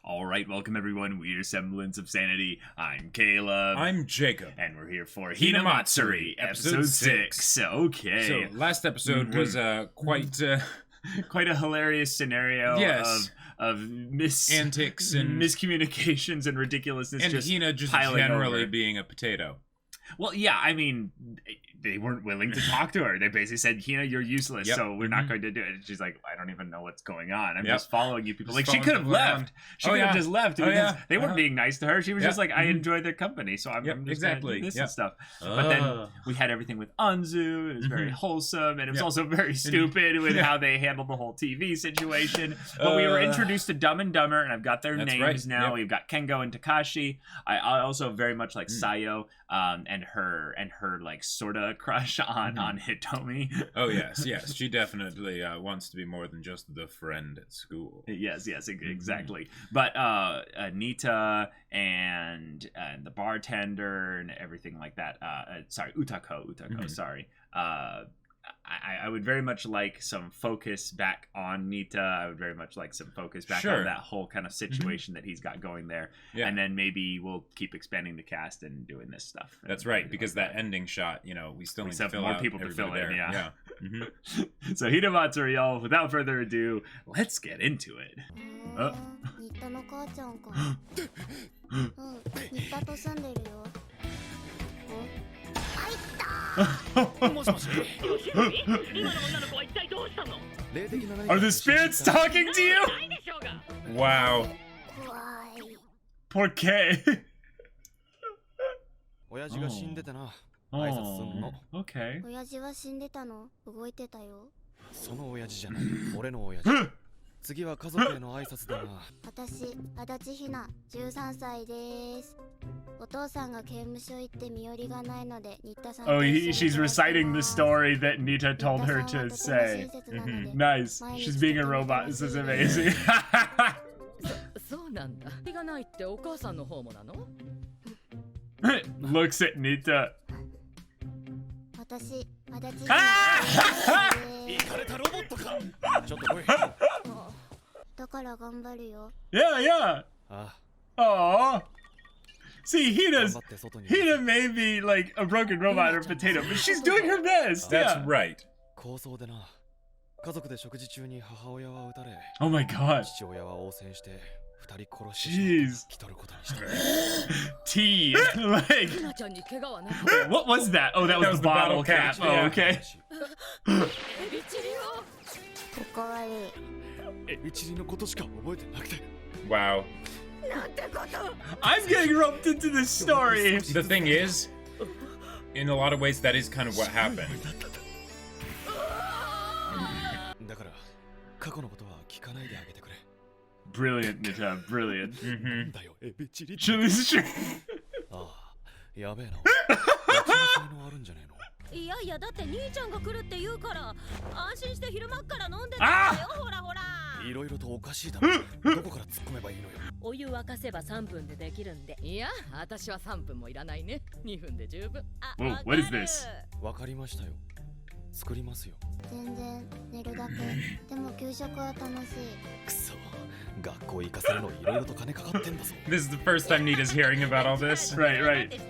All right, welcome everyone. We're Semblance of Sanity. I'm Caleb. I'm Jacob. And we're here for Hina Matsuri, episode 6. Okay. So, last episode was quite a hilarious scenario yes. of antics and miscommunications and ridiculousness. And just Hina just generally over. Being a potato. Well, yeah, I mean, they weren't willing to talk to her. They basically said, Hina, you're useless, so we're not going to do it. And she's like, I don't even know what's going on. I'm just following you people. Like, she could have left. She could have just left because they weren't being nice to her. She was just like, I enjoy their company, so I'm just exactly. this and stuff. But then we had everything with Anzu. It was very wholesome, and it was also very stupid with how they handled the whole TV situation. But we were introduced to Dumb and Dumber, and I've got their names now. We've got Kengo and Takashi. I also very much like Sayo. And her like sorta crush on Hitomi. Oh yes, she definitely wants to be more than just the friend at school. Yes, exactly. But Nita and the bartender and everything like that. Sorry, Utako. Sorry. I would very much like some focus back on Nita. I would very much like some focus back on that whole kind of situation that he's got going there. Yeah. And then maybe we'll keep expanding the cast and doing this stuff. That's right, because that ending shot, we still need to fill more out people to fill in. There. Yeah. So Hina Matsuri, y'all, without further ado, let's get into it. Are the spirits talking to you? Wow. Por qué? Okay. Oh, she's reciting the story that Nita told her to say. Nice. She's being a robot. This is amazing. Looks at Nita. Yeah. Aww. See, Hina may be like a broken robot or a potato, but she's doing her best. That's right. Oh my god. Jeez. Tea. Like, what was that? Oh, that was the bottle cap. Oh, okay. Wow. I'm getting roped into this story. The thing is, in a lot of ways, that is kind of what happened. Brilliant, Nita. Brilliant. What is this? This is the first time Nita's hearing about all this. Right.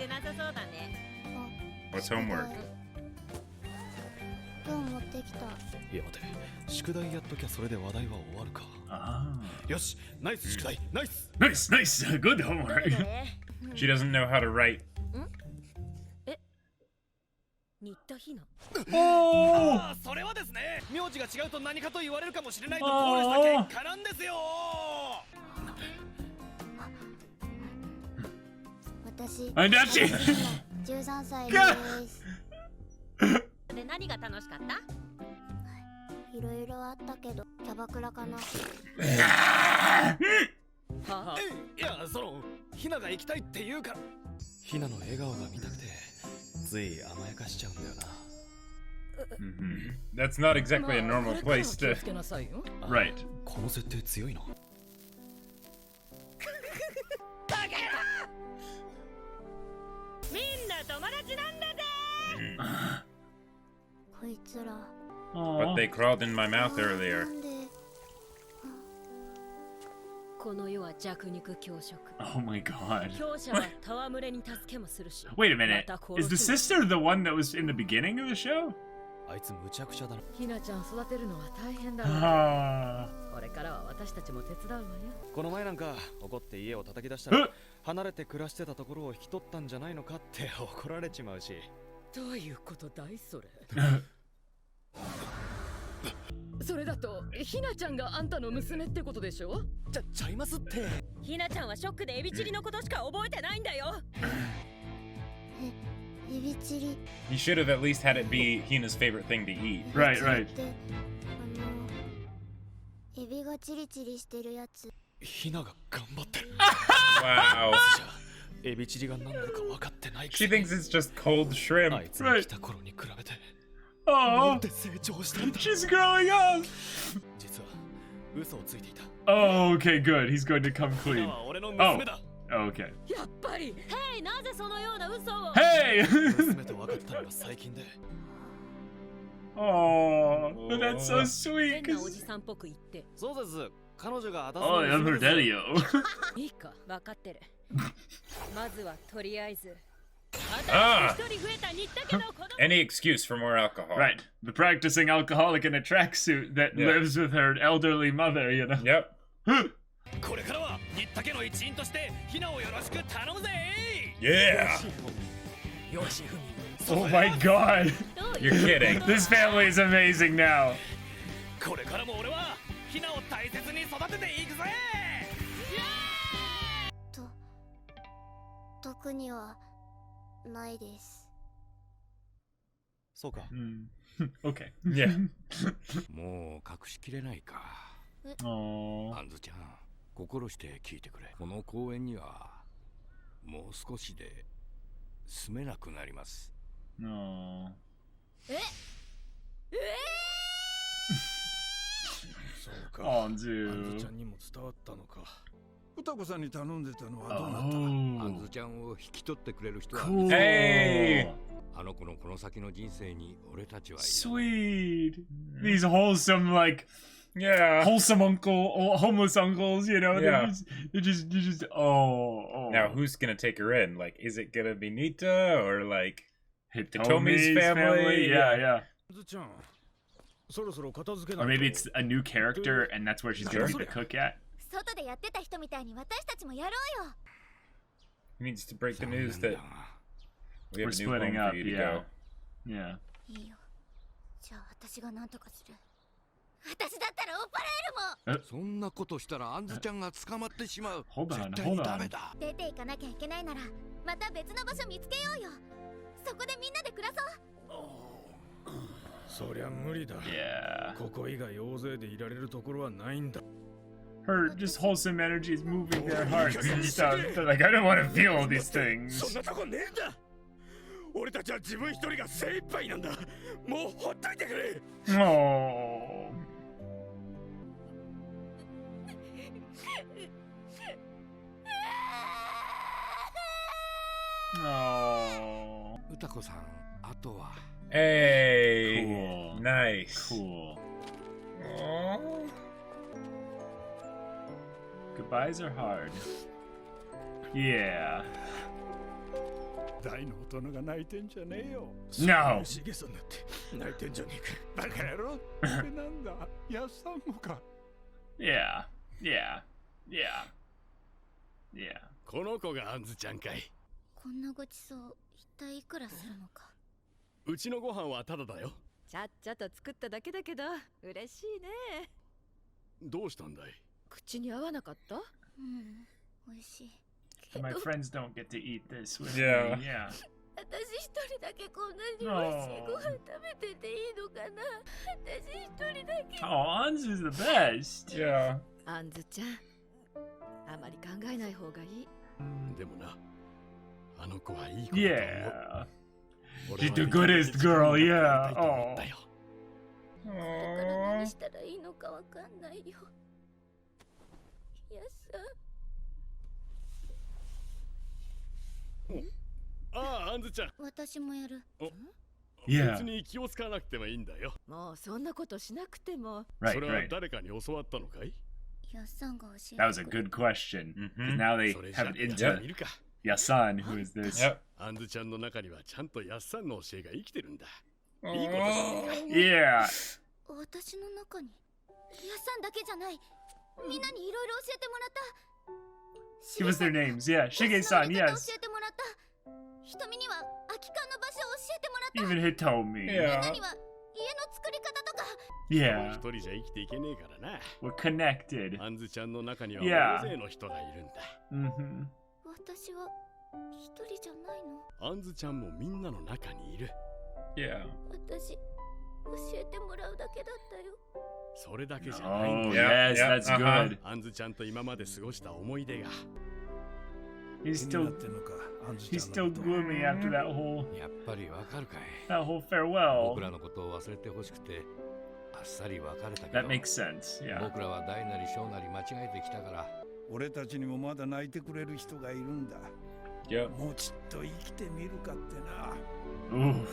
What's homework? Nice. Good homework. She doesn't know how to write. Oh! That's not exactly a normal place to... Right. But they crawled in my mouth earlier. Oh my god. 強者は戯れに助けもするし。 Wait a minute. Is the sister the one that was in the beginning of the show? あいつむちゃくちゃだな。ひなちゃん育てるのは大変だわ。 Ah. これからは私たちも手伝うわよ。この前なんか怒って家を叩き出したら離れて暮らしてたところを引き取ったんじゃないのかって怒られちまうし。どういうことだいそれ。それだとひなちゃんがあんたの娘ってことでしょ。ちゃいますって。ひなちゃんはショックでエビチリのことしか覚えてないんだよ。エビチリ You should have at least had it be Hina's favorite thing to eat. Right, right. ってエビがチリチリしてるやつ。ひなが頑張ってる。 Wow. じゃあエビチリが何なのか分かってないく She せ thinks it's just cold あ shrimp. いつが来た頃に比べてな Oh, んて成長したんだ。 she's growing up. 実は嘘をついていた。 Oh, okay, good. He's going to come ひ clean. なは俺の娘だ。 Okay. やっぱり。へい、なぜそのような嘘を。 Hey! 娘と分かったのが最近で。 Oh, that's so sweet. 変なお 'Cause- じさんっぽく言って。そうです。彼女が私 Oh, の I'm 娘 her です。 daddy, yo. いいか、分かってる。まずはとりあえず。 Ah. 一人増えた新田家の子供。 Any excuse for more alcohol. Right. The practicing alcoholic in a tracksuit that Yeah. lives with her elderly mother, you know. Yep. これからは新田家の一員としてひなをよろしく頼むぜ。 Yeah. よしふみ。 Oh my god. どう You're kidding. This family is amazing now. これからも俺はひなを大切に育てていくぜ。特にはないです。そうか。 Okay. Yeah. もう隠しきれないか。 Oh. アンズちゃん、心して聞いてくれ。この公園にはもう少しで住めなくなります。 No. そうか。 Oh, アンズ dude. ちゃんにも伝わったのか。歌子さんに頼んでたのはどうなった ア Oh. ンズちゃんを引き取ってくれる人は Cool. Hey. あの子のこの先の人生に俺たちはいる。 Sweet. These wholesome, like, Yeah. wholesome homeless uncles, you know? Yeah. They're just, oh. Now, who's gonna take her in? Like, is it gonna be Nita or like Hitomi's Hitomi's family? Yeah, yeah. アンズちゃん、そろそろ片付け Or ないと。 maybe it's a new character and that's where she's gonna be the cook at. 外でやってた人みたいに私たちもやろうよ。 He needs to break the 残念 news だ that が we have We're a new home splitting for up, you to yeah. go. Yeah. いいよ。じゃあ私が何とかする。私だったら追っ払えるもん。そんなことしたらアンズちゃんが捕まってしまう。 Hold on, 絶対に hold on. ダメだ。出て行かなきゃいけないならまた別の場所見つけようよ。そこでみんなで暮らそう。そりゃ無理だ。 Yeah. ここ以外大勢でいられるところはないんだ。 Her just wholesome energy is moving their hearts and stuff. They're like, I don't want to feel all these そ things. んなとこねえんだ。俺たちは自分一人が精一杯なんだ。もうほっといてくれ。 Oh. Oh. 歌子さん、あとは Hey. Cool. Nice. Cool. Aw. Goodbyes are hard. Yeah. 大の大人が泣いてんじゃねえよ。 No. しげさんだって泣いてんじゃねえか。バカ野郎ってなんだ。やっさんもか。 Yeah. Yeah. Yeah. Yeah. この子がアンズちゃんかい。こんなごちそう一体いくらするのか。うちのご飯はタダだよ。ちゃっちゃと作っただけだけど嬉しいね。どうしたんだい。口に合わなかった？うん、美味しい。 My friends don't get to eat this with Yeah. me. Yeah. 私一人だけこんなに美味しいご飯食べてていいのかな。私一人だけ。 Oh, Anzu's the best. Yeah. アンズちゃん、あまり考えない方がいい。でもな、あの子はいい子だと思う。 Yeah. 俺 She's は the できるだけ goodest 時間を girl, 与え yeah. たいと思ったよ。だから Aw. 何したらいいのかわかんないよ。やっさん。ああ、アンズちゃん。私もやる。 Yeah. 別に気を使わなくてもいいんだよ。もうそんなことしなくても。 Right, それは right. 誰かに教わったのかい？ That was a good question. Now they have it into Yasan, who is this. Yep. アンズちゃんの中にはちゃんとヤッサンの教えが生きてるんだ。 Yeah. 私の中にヤさんだけじゃない、みんなにいろいろ教えてもらった。 Give us their names. Yeah, Shige-san, 教 yes. えてもらった。瞳には空き缶の場所を教えてもらった。 Even Hitomi. みんな Yeah. には家の作り方とか。 Yeah. 一人じゃ生きていけねえからな。 We're connected. アンズちゃんの中には Yeah. 大勢の人がいるんだ。 Mm-hmm. 私は一人じゃないの。アンズちゃんもみんなの中にいる。 Yeah. 私教えてもらうだけだったよ。それだけじゃないん Oh, だ。 yes, that's good. アンズちゃんと今まで過ごした思い出が。 He's still gloomy after that whole やっぱりわかるかい。 whole farewell. 僕らのことを忘れてほしくてあっさり別れたけ That ど、 makes sense. Yeah. 僕らは大なり小なり間違えてきたから、俺たちにもまだ泣いてくれる人がいるんだ。 Yep. もうちっと生きてみるかってな。 Ooh.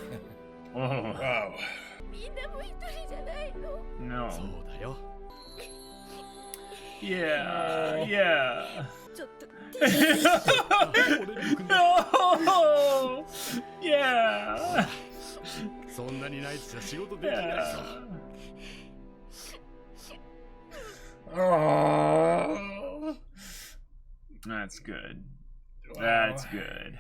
Oh. Wow. みんなも一人じゃないの。 No. そうだよ。 Yeah. Yeah. ちょっと No. Yeah. そんなにナイスじゃ仕事できないぞ。 Yeah. Oh. That's good. That's good.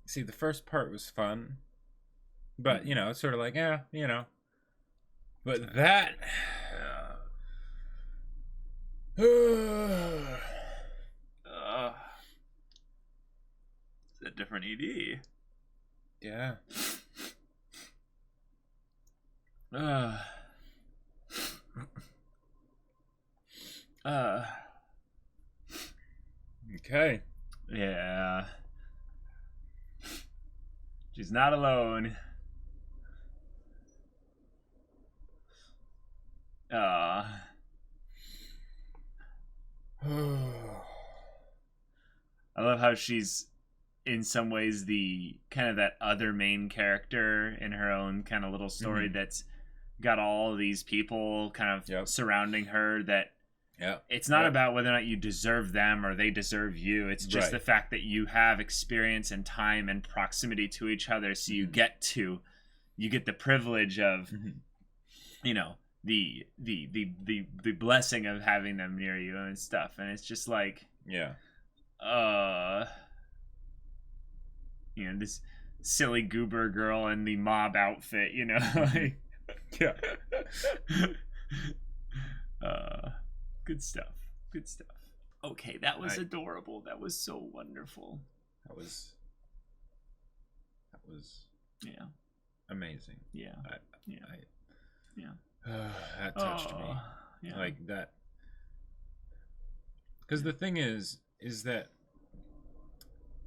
See, the first part was fun, but you know, it's sort of like, yeah, you know. But that, It's a different ED. yeah, okay, Yeah. She's not alone. I love how she's in some ways the kind of that other main character in her own kind of little story that's got all these people kind of surrounding her, that yeah, it's not about whether or not you deserve them or they deserve you. It's just Right. the fact that you have experience and time and proximity to each other, so you get the privilege of you know, the blessing of having them near you and stuff. And it's just like, yeah, you know, this silly goober girl in the mob outfit, you know, like, yeah. Good stuff. Good stuff. Okay, that was adorable. That was so wonderful. That was Yeah. amazing. Yeah. That touched me. Yeah. Like that, because the thing is that,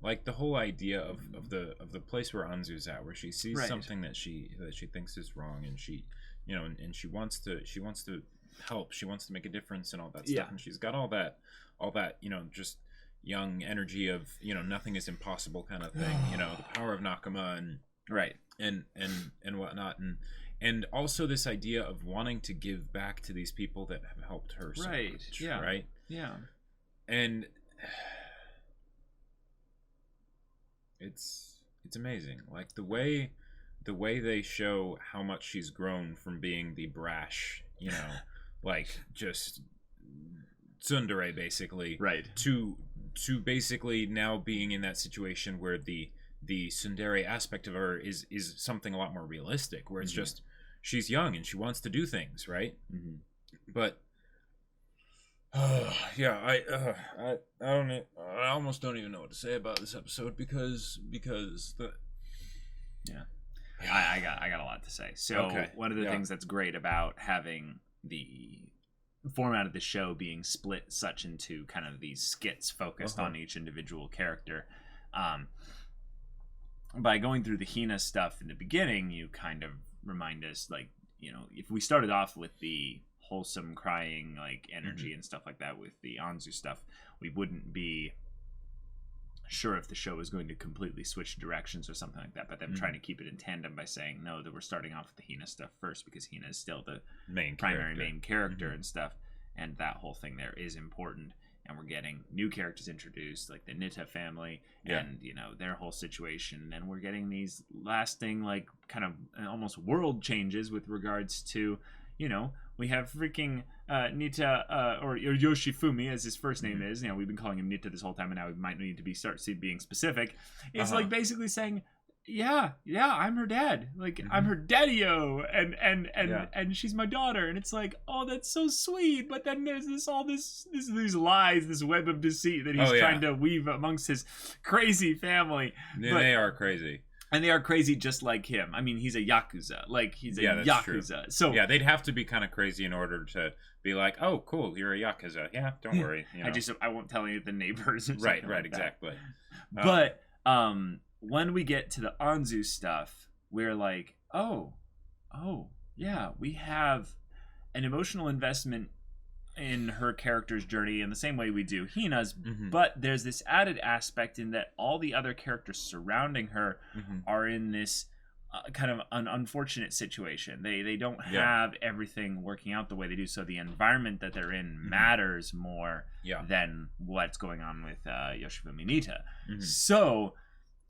like, the whole idea of the place where Anzu's at, where she sees Right. something that she thinks is wrong, and she, you know, and she wants to help, she wants to make a difference and all that stuff, and she's got all that, you know, just young energy of, you know, nothing is impossible kind of thing, you know, the power of Nakama and Right. and whatnot, and also this idea of wanting to give back to these people that have helped her so Right. much, Yeah. right? Yeah. And it's amazing, like the way they show how much she's grown from being the brash, you know, like just tsundere basically, Right. to basically now being in that situation where the tsundere aspect of her is something a lot more realistic, where it's just she's young and she wants to do things, right? But yeah, I almost don't even know what to say about this episode because the I got a lot to say. So Okay. one of the Yeah. things that's great about having the format of the show being split such into kind of these skits focused on each individual character, by going through the Hina stuff in the beginning, you kind of remind us, like, you know, if we started off with the wholesome crying like energy and stuff like that with the Anzu stuff, we wouldn't be sure if the show is going to completely switch directions or something like that, but them trying to keep it in tandem by saying no, that we're starting off with the Hina stuff first because Hina is still the main character and stuff, and that whole thing there is important. And we're getting new characters introduced, like the Nita family and, you know, their whole situation. And we're getting these lasting, like, kind of almost world changes with regards to, you know, we have freaking Nita, or Yoshifumi, as his first name is. You know, we've been calling him Nita this whole time, and now we might need to start being specific. It's like basically saying, yeah, I'm her dad. Like, I'm her daddy-o, and she's my daughter. And it's like, oh, that's so sweet. But then there's these lies, this web of deceit that he's trying to weave amongst his crazy family. Yeah, they are crazy. And they are crazy just like him. I mean, he's a Yakuza. Like, he's a Yakuza. True. So yeah, they'd have to be kind of crazy in order to be like, oh, cool, you're a Yakuza. Yeah, don't worry. You know. I won't tell any of the neighbors or something right, like exactly. But, when we get to the Anzu stuff, we're like, oh, yeah, we have an emotional investment in her character's journey in the same way we do Hina's, but there's this added aspect in that all the other characters surrounding her are in this kind of an unfortunate situation. They don't have everything working out the way they do, so the environment that they're in matters more than what's going on with Yoshifumi Nita. So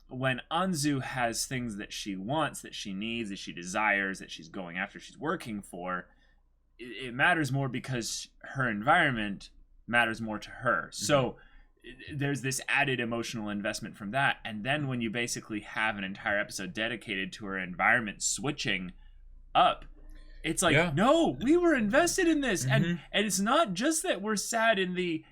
when Anzu has things that she wants, that she needs, that she desires, that she's going after, she's working for, it matters more because her environment matters more to her. So there's this added emotional investment from that. And then when you basically have an entire episode dedicated to her environment switching up, it's like, no, we were invested in this. And it's not just that we're sad in the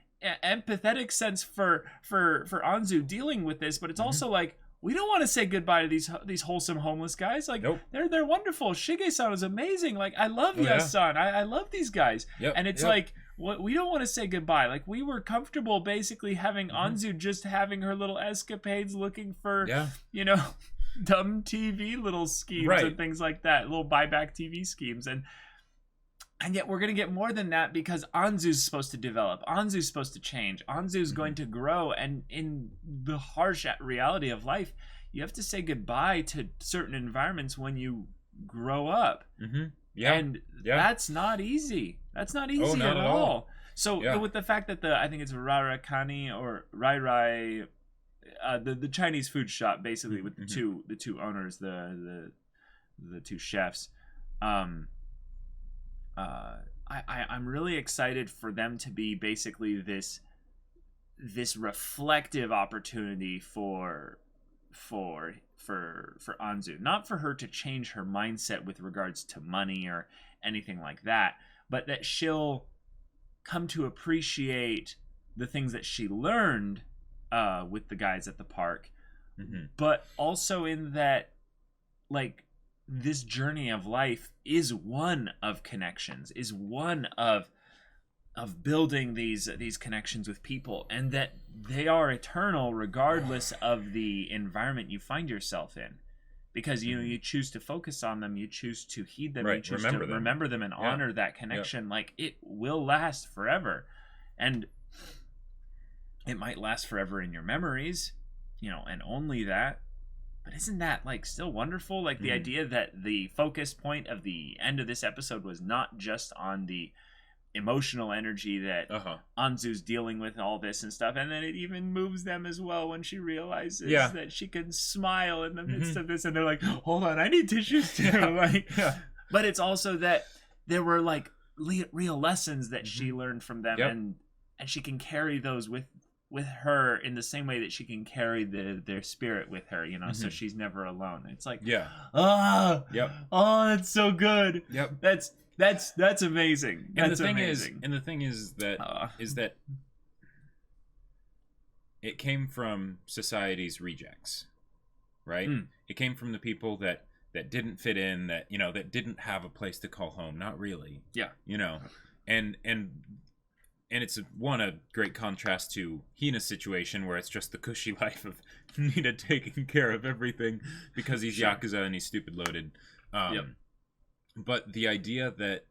empathetic sense for Anzu dealing with this, but it's also like, we don't want to say goodbye to these wholesome homeless guys. Like, they're wonderful. Shige-san is amazing. Like, I love Yas-san. I love these guys. And it's like, we don't want to say goodbye. Like, we were comfortable basically having Anzu just having her little escapades looking for, you know, dumb TV little schemes and things like that. Little buyback TV schemes. And yet we're going to get more than that because Anzu's supposed to develop. Anzu's supposed to change. Anzu's going to grow. And in the harsh reality of life, you have to say goodbye to certain environments when you grow up. And that's not easy. That's not easy at all. So with the fact that I think it's Rarakani or Rai Rai, the Chinese food shop, basically with the two owners, the two chefs, I'm really excited for them to be basically this reflective opportunity for Anzu. Not for her to change her mindset with regards to money or anything like that, but that she'll come to appreciate the things that she learned with the guys at the park, but also in that, like, this journey of life is one of connections, is one of building these connections with people, and that they are eternal regardless of the environment you find yourself in, because you choose to focus on them, you choose to heed them, you choose to remember them and honor that connection. Like, it will last forever, and it might last forever in your memories, you know, and only that. But isn't that, like, still wonderful? Like, the idea that the focus point of the end of this episode was not just on the emotional energy that Anzu's dealing with all this and stuff, and then it even moves them as well when she realizes that she can smile in the midst of this, and they're like, hold on, I need tissues too. But it's also that there were, like, real lessons that she learned from them, and she can carry those with her in the same way that she can carry their spirit with her, you know, so she's never alone. It's like, oh, that's so good. That's amazing. And the thing is that it came from society's rejects, right? It came from the people that didn't fit in, that, you know, that didn't have a place to call home. Not really. You know, and it's a great contrast to Hina's situation, where it's just the cushy life of Nita taking care of everything because he's Yakuza and he's stupid loaded. But the idea that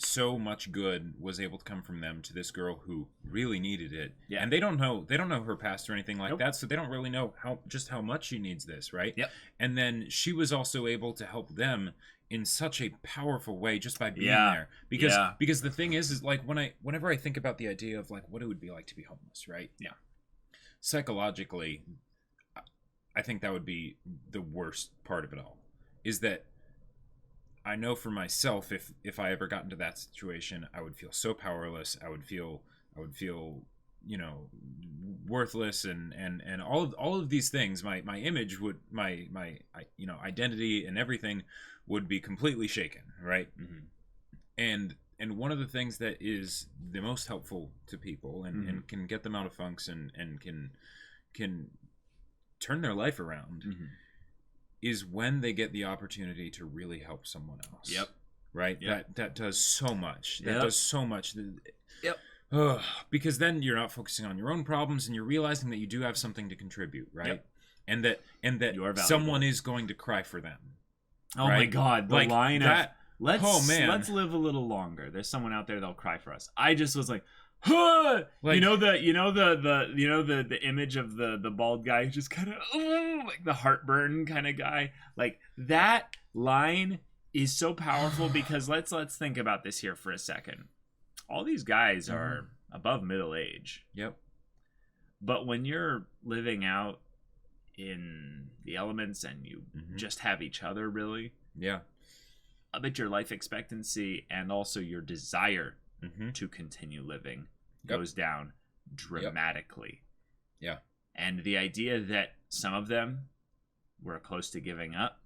so much good was able to come from them to this girl who really needed it. Yeah. And they don't know her past or anything like Nope. that, so they don't really know how much she needs this, right? Yep. And then she was also able to help them in such a powerful way just by being Yeah. there. Because Yeah. because the thing is like whenever I think about the idea of like what it would be like to be homeless, right? Yeah. Psychologically, I think that would be the worst part of it all. Is that I know for myself, if I ever got into that situation, I would feel so powerless. I would feel, worthless, and all of these things. My image would, my identity and everything would be completely shaken, right? Mm-hmm. And one of the things that is the most helpful to people and can get them out of funks and can turn their life around. Mm-hmm. Is when they get the opportunity to really help someone else. Yep. Right? Yep. That does so much. That Yep. does so much. Yep. Because then you're not focusing on your own problems and you're realizing that you do have something to contribute, right? Yep. And that You are valuable. someone is going to cry for them. Oh right? my God, the Like line that, of let's live a little longer. There's someone out there that'll cry for us. I just was like, huh! Like- the image of the bald guy who just kind of like the heartburn kind of guy. Like that line is so powerful because let's think about this here for a second. All these guys are above middle age. Yep. But when you're living out in the elements and you just have each other, really, Yeah. I bet your life expectancy and also your desire Mm-hmm. to continue living Yep. goes down dramatically. Yeah. And the idea that some of them were close to giving up,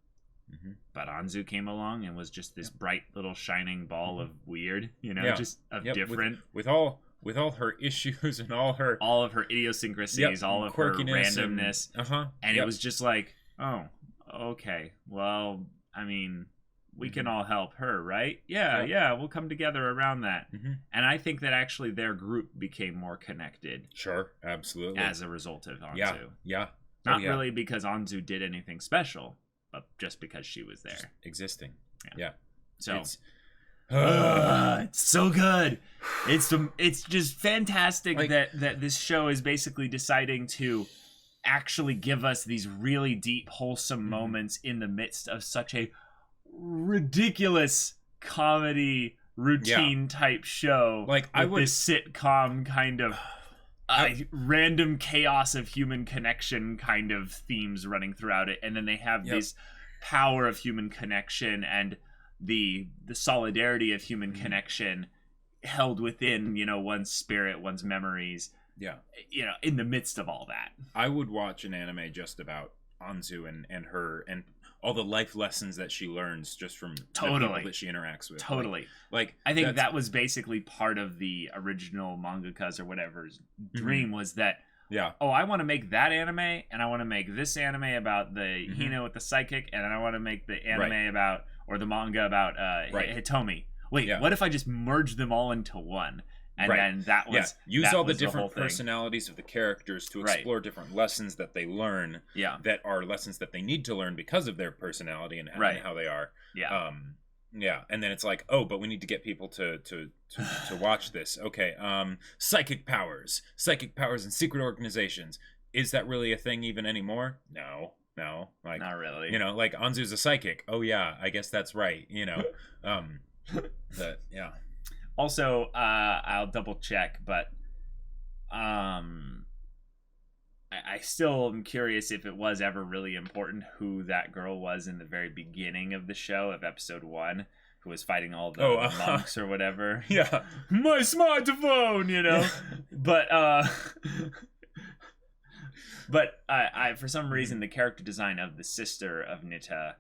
but Anzu came along and was just this bright little shining ball of weird, Yeah. just of Yep. different. With all her issues and all of her idiosyncrasies, all of her quirkiness randomness. And Yep. it was just like, oh, okay. Well, I mean, we can all help her, right? Yeah, we'll come together around that. And I think that actually their group became more connected. Sure, absolutely. As a result of Anzu. Yeah. Not really because Anzu did anything special, but just because she was there. Just existing. Yeah. Yeah. So It's it's so good. It's just fantastic Like- that this show is basically deciding to actually give us these really deep, wholesome moments in the midst of such a ridiculous comedy routine type show. Like, I with would- this sitcom kind of random chaos of human connection kind of themes running throughout it, and then they have this power of human connection and the solidarity of human connection held within one's spirit, one's memories, in the midst of all that. I would watch an anime just about Anzu and her and all the life lessons that she learns just from the people that she interacts with. Like I think that was basically part of the original mangaka's or whatever's dream was that I want to make that anime, and I want to make this anime about the Hina with the psychic, and I want to make the anime about, or the manga about Hitomi. Wait, what if I just merge them all into one? And then that was use all the different personalities of the characters to explore different lessons that they learn that are lessons that they need to learn because of their personality and how they are. And then it's like, oh, but we need to get people to watch this. Okay, psychic powers and secret organizations. Is that really a thing even anymore? No, like not really. Like Anzu's a psychic. Oh yeah, I guess that's right. But yeah. Also, I'll double check, but I still am curious if it was ever really important who that girl was in the very beginning of the show, of episode 1, who was fighting all the monks or whatever. Yeah. My smartphone, But I for some reason, the character design of the sister of Nita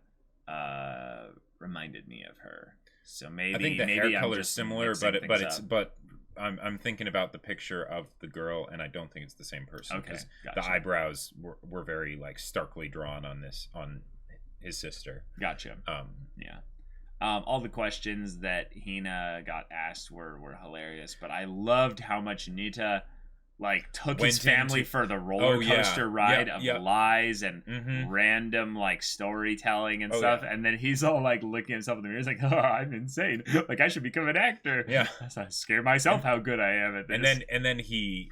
reminded me of her. So maybe I think the maybe hair I'm color is just similar, mixing things up. I'm thinking about the picture of the girl, and I don't think it's the same person. Okay, the gotcha. eyebrows were very like starkly drawn on his sister. Gotcha. All the questions that Hina got asked were hilarious, but I loved how much Nita like took Went his family into- for the roller coaster ride Yep, of yep. lies and Mhm. random like storytelling and Oh, stuff, yeah. and then he's all like looking at himself in the mirror. He's like, "Oh, I'm insane! Like I should become an actor." Yeah. I scare myself how good I am at this. And then he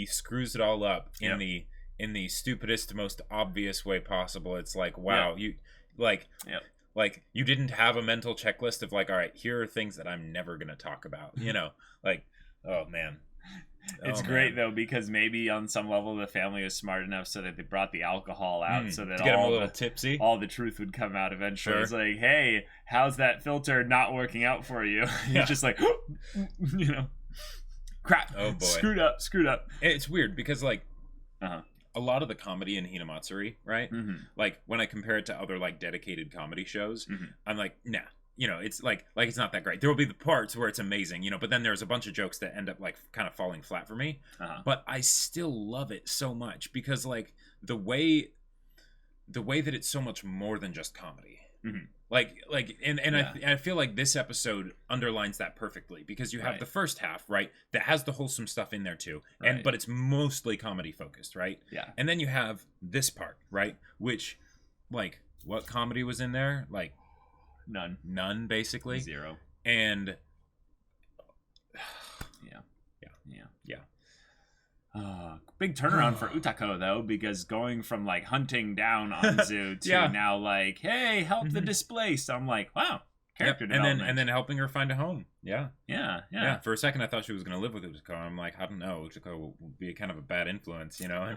screws it all up in Yep. the stupidest, most obvious way possible. It's like, wow, you like Yep. like you didn't have a mental checklist of like, all right, here are things that I'm never gonna talk about. You know, like, oh man. It's Oh, great man. though, because maybe on some level the family was smart enough so that they brought the alcohol out so that to get him a all little the tipsy. all the truth would come out eventually. Sure. It's like, hey, how's that filter not working out for you? Yeah. He's just like, you know, crap. Oh, boy. Screwed up. It's weird because like Uh-huh. a lot of the comedy in Hinamatsuri, right? Mm-hmm. Like when I compare it to other like dedicated comedy shows, Mhm. I'm like, nah. You know, it's like it's not that great. There will be the parts where it's amazing, you know, but then there's a bunch of jokes that end up like kind of falling flat for me. Uh-huh. But I still love it so much because like the way that it's so much more than just comedy. Mhm. And Yeah. I feel like this episode underlines that perfectly because you have Right. the first half, right, that has the wholesome stuff in there too, Right. but it's mostly comedy focused, right? Yeah. And then you have this part, right, which like what comedy was in there? Like none basically. Zero. And Big turnaround for Utako though, because going from like hunting down Anzu to Yeah. now like, hey, help the Mhm. displaced. I'm like, wow, character and development. then helping her find a home. Yeah. yeah. For a second I thought she was going to live with Utako. I'm like, I don't know, Utako will be kind of a bad influence, you know.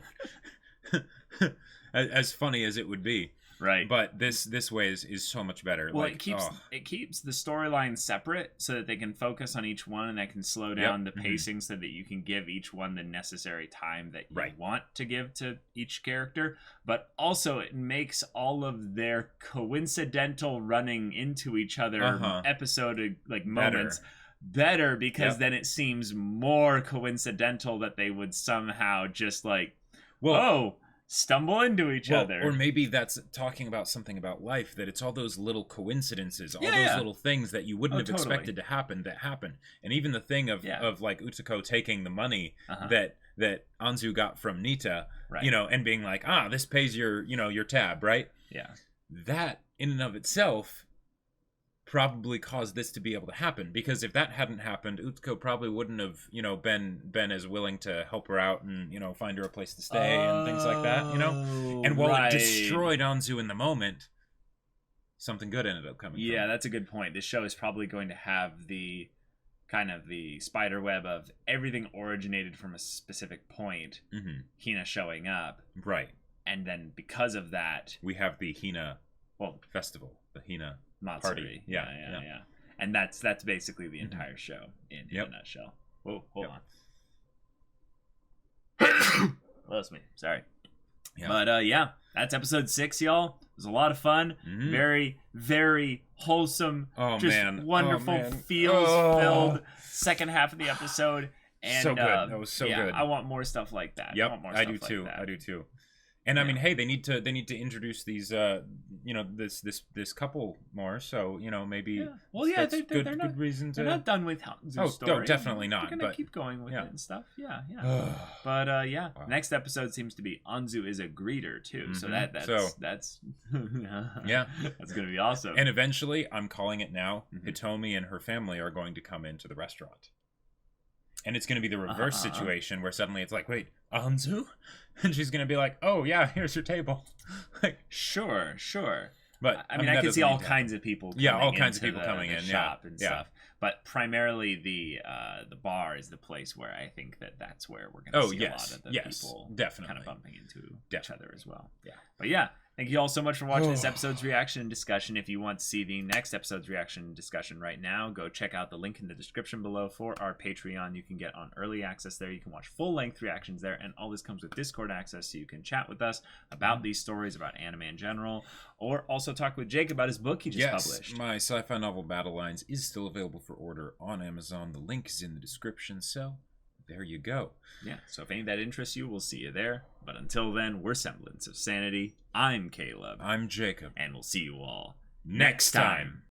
As funny as it would be. Right. But this way is so much better. Well, like, it keeps the storyline separate so that they can focus on each one, and that can slow down the Mhm. pacing so that you can give each one the necessary time that you Right. want to give to each character. But also, it makes all of their coincidental running into each other episode like moments better because Yep. then it seems more coincidental that they would somehow just like, Well, stumble into each other. Or maybe that's talking about something about life, that it's all those little coincidences, all Yeah, those yeah. little things that you wouldn't have Totally. expected to happen that happen. And even the thing of like Utako taking the money Uh-huh. that Anzu got from Nita, Right. you know, and being like, this pays your tab, right? Yeah. That in and of itself probably caused this to be able to happen, because if that hadn't happened, Utsuko probably wouldn't have, you know, been as willing to help her out and, you know, find her a place to stay and things like that, you know. And while it destroyed Anzu in the moment, something good ended up coming. Yeah, that's a good point. This show is probably going to have the kind of the spider web of everything originated from a specific point. Mhm. Hina showing up, right? And then because of that, we have the Hina festival, the Hina Matsuri. party. Yeah. And that's basically the entire show in a nutshell. Whoa, hold on. Bless me. Sorry. Yeah. But that's episode 6, y'all. It was a lot of fun. Mhm. Very, very wholesome. Oh, just man. wonderful, Oh, man. feels-filled second half of the episode. And, so good. That was so good. I want more stuff like that. Yep, I want more I stuff do like too. that. I do too. And I mean, hey, they need to introduce these, you know, this couple more. So, you know, maybe. Yeah. Well, yeah, that's they're good not. reason to. They're not done with Hanzu's story. No, definitely not. They're gonna but keep going with yeah. it and stuff. Yeah. But Wow. next episode seems to be Anzu is a greeter too. So Mhm. that's Yeah, that's gonna be awesome. And eventually, I'm calling it now. Mhm. Hitomi and her family are going to come into the restaurant, and it's going to be the reverse situation where suddenly it's like, wait, Anzu, and she's going to be like, oh yeah, here's your table. Like, sure. But I mean, I can see all kinds of people. Yeah, all coming kinds of into people coming the in, shop and yeah. stuff. But primarily, the bar is the place where I think that's where we're going to see a lot of the people definitely kind of bumping into each other as well. Yeah. But yeah, thank you all so much for watching this episode's reaction and discussion. If you want to see the next episode's reaction and discussion right now, go check out the link in the description below for our Patreon. You can get on early access there. You can watch full-length reactions there, and all this comes with Discord access, so you can chat with us about these stories, about anime in general, or also talk with Jake about his book he just published. My sci-fi novel Battle Lines is still available for order on Amazon. The link is in the description, so there you go. Yeah, so if any of that interests you, we'll see you there. But until then, we're Semblance of Sanity. I'm Caleb. I'm Jacob. And we'll see you all next time.